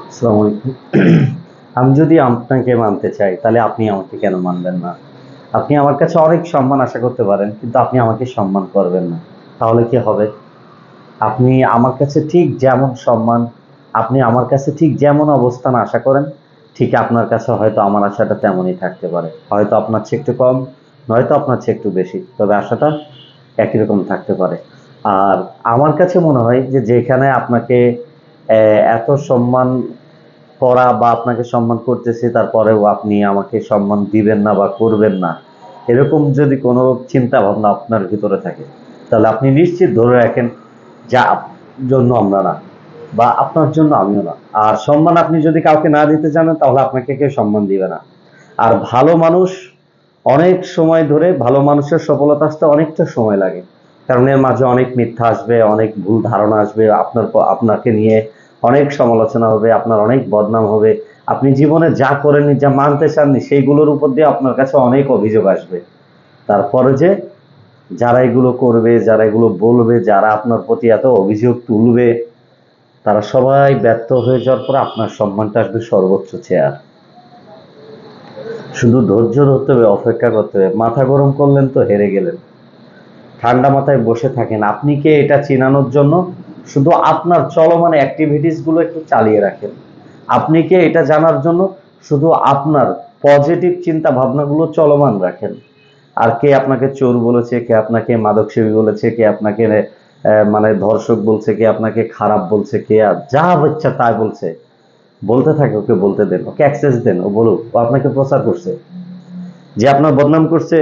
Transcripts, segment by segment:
আসসালামু আলাইকুম। আমি যদি আপনাকে মানতে চাই, তাহলে আপনি আমাকে কেন মানবেন না? আপনি আমার কাছে অনেক সম্মান আশা করতে পারেন, কিন্তু আপনি আমাকে সম্মান করবেন না। তাহলে কি হবে? আপনি আমার কাছে ঠিক যেমন সম্মান, আপনি আমার কাছে ঠিক যেমন অবস্থান আশা করেন, ঠিক আপনার কাছে হয়তো আমার আশাটা তেমনই থাকতে পারে। হয়তো আপনার চেয়ে একটু কম, নয়তো আপনার চেয়ে একটু বেশি। তবে আশাটা একই রকম থাকতে পারে। আর আমার কাছে মনে হয় যে যেখানে আপনাকে এত সম্মান করা বা আপনাকে সম্মান করতেছি, তারপরেও আপনি আমাকে সম্মান দিবেন না বা করবেন না, এরকম যদি কোনো চিন্তা ভাবনা আপনার ভিতরে থাকে, তাহলে আপনি নিশ্চিত ধরে রাখেন যে জন্য আমরা না, বা আপনার জন্য আমিও না। আর সম্মান আপনি যদি কাউকে না দিতে জানেন, তাহলে আপনাকে কেউ সম্মান দিবে না। আর ভালো মানুষ অনেক সময় ধরে, ভালো মানুষের সফলতা আসতে অনেকটা সময় লাগে। কারণ এর মাঝে অনেক মিথ্যা আসবে, অনেক ভুল ধারণা আসবে, আপনাকে নিয়ে অনেক সমালোচনা হবে, আপনার অনেক বদনাম হবে। আপনি জীবনে যা করেননি, যা মানতে চাননি, সেইগুলোর উপর দিয়ে আপনার কাছে অনেক অভিযোগ আসবে। তারপরে যে যারা এগুলো করবে, যারা এগুলো বলবে, যারা আপনার প্রতি এত অভিযোগ তুলবে, তারা সবাই ব্যর্থ হয়ে যাওয়ার পর আপনার সম্মানটা আসবে সর্বোচ্চ চেয়ার। শুধু ধৈর্য ধরতে হবে, অপেক্ষা করতে হবে। মাথা গরম করলেন তো হেরে গেলেন। ঠান্ডা মাথায় বসে থাকেন। আপনি কে এটা চেনানোর জন্য শুধু আপনার চলমান অ্যাক্টিভিটিস গুলো একটু চালিয়ে রাখেন। আপনি কে এটা জানার জন্য শুধু আপনার পজিটিভ চিন্তা ভাবনাগুলো চলমান রাখেন। আর কে আপনাকে চোর বলেছে, কে আপনাকে মাদকসেবী বলেছে, কে আপনাকে মানে ধর্ষক বলছে, কে আপনাকে খারাপ বলছে, কে আর যা ইচ্ছা তাই বলছে, বলতে থাকে, ওকে বলতে দেন, ওকে অ্যাক্সেস দেন, ও বলুক। ও আপনাকে প্রচার করছে, যে আপনার বদনাম করছে,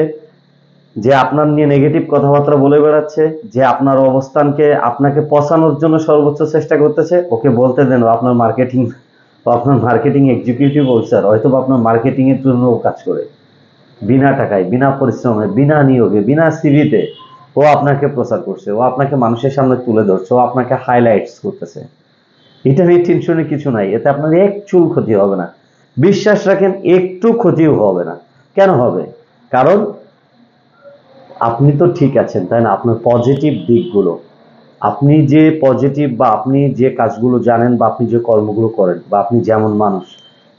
যে আপনার নিয়ে নেগেটিভ কথাবার্তা বলে বেড়াচ্ছে, যে আপনার অবস্থানকে আপনাকে পচানোর জন্য সর্বোচ্চ চেষ্টা করতেছে, ওকে বলতে দেন। ও আপনার মার্কেটিং এক্সিকিউটিভ অফিসার, হয়তো আপনার মার্কেটিং এর জন্য ও কাজ করে বিনা টাকায়, বিনা পরিশ্রমে, বিনা নিয়োগে, বিনা সিভিতে। ও আপনাকে প্রচার করছে, ও আপনাকে মানুষের সামনে তুলে ধরছে, ও আপনাকে হাইলাইটস করতেছে। এটা নিয়ে টেনশনের কিছু নাই, এতে আপনার এক চুল ক্ষতি হবে না। বিশ্বাস রাখেন, একটু ক্ষতিও হবে না। কেন হবে? কারণ আপনি তো ঠিক আছেন, তাই না? আপনার পজিটিভ দিকগুলো, আপনি যে পজিটিভ, বা আপনি যে কাজগুলো জানেন, বা আপনি যে কর্মগুলো করেন, বা আপনি যেমন মানুষ,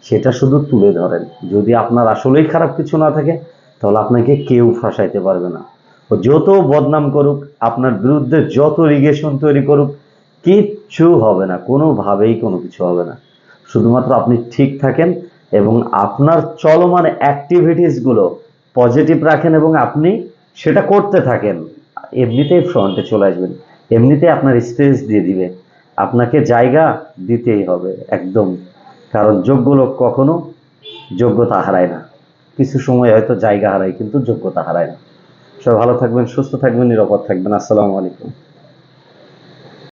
সেটা শুধু তুলে ধরেন। যদি আপনার আসলেই খারাপ কিছু না থাকে, তাহলে আপনাকে কেউ ফাঁসাইতে পারবে না। ও যত বদনাম করুক, আপনার বিরুদ্ধে যত লিগেশন তৈরি করুক, কিচ্ছু হবে না, কোনোভাবেই কোনো কিছু হবে না। শুধুমাত্র আপনি ঠিক থাকেন এবং আপনার চলমান অ্যাক্টিভিটিস গুলো পজিটিভ রাখেন, এবং আপনি সেটা করতে থাকেন। এমনিতেই ফ্রন্টে চলে আসবেন, এমনিতেই আপনার স্পেস দিয়ে দিবে। আপনাকে জায়গা দিতেই হবে একদম। কারণ যোগ্য লোক কখনো যোগ্যতা হারায় না। কিছু সময় হয়তো জায়গা হারায়, কিন্তু যোগ্যতা হারায় না। সবাই ভালো থাকবেন, সুস্থ থাকবেন, নিরাপদ থাকবেন। আসসালামু আলাইকুম।